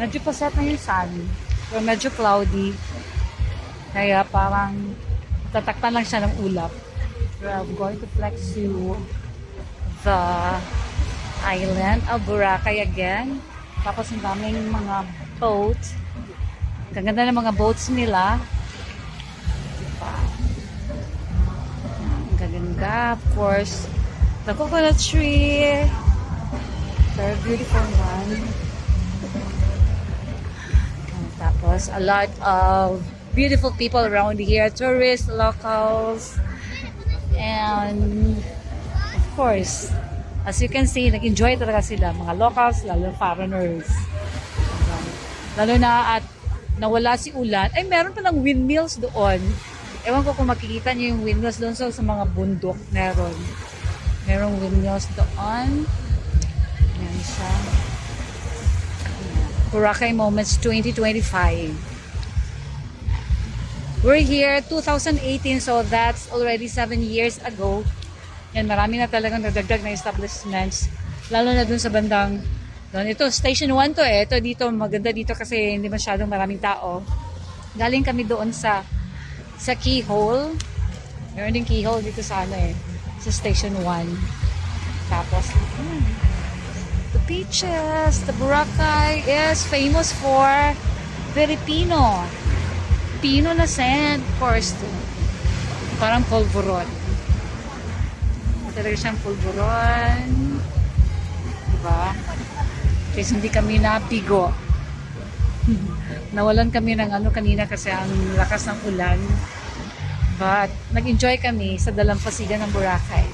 Medyo paset na yung sun. Pero medyo cloudy. Kaya parang tatakpan lang siya ng ulap. Pero I'm going to flex you the island of Boracay again. Tapos ang daming mga boats. Ang ganda ng mga boats nila. Diba? Ang gaganda. Of course, the coconut tree. Very beautiful one. Tapos, a lot of beautiful people around here. Tourists, locals. And, of course, as you can see, nag-enjoy talaga sila. Mga locals, lalo foreigners. Lalo na at nawala si ulan. Ay, meron pa ng windmills doon. Ewan ko kung makikita niyo yung windmills doon sa mga bundok. Merong windmills doon. Yan siya. Boracay Moments 2025. We're here 2018, so that's already 7 years ago. Yan, marami na talagang nadagdag na establishments. Lalo na dun sa bandang doon. Ito, Station 1 to eh. Ito dito, maganda dito kasi hindi masyadong maraming tao. Galing kami doon sa keyhole. Meron din keyhole dito sa sa Station 1. Tapos, the beaches, the Boracay is famous for Filipino. Pino na sand, of course. Parang polvoron. Talaga siyang polvoron. Diba? Kasi hindi kami napigo. Nawalan kami ng kanina kasi ang lakas ng ulan. But nag-enjoy kami sa dalampasigan ng Boracay.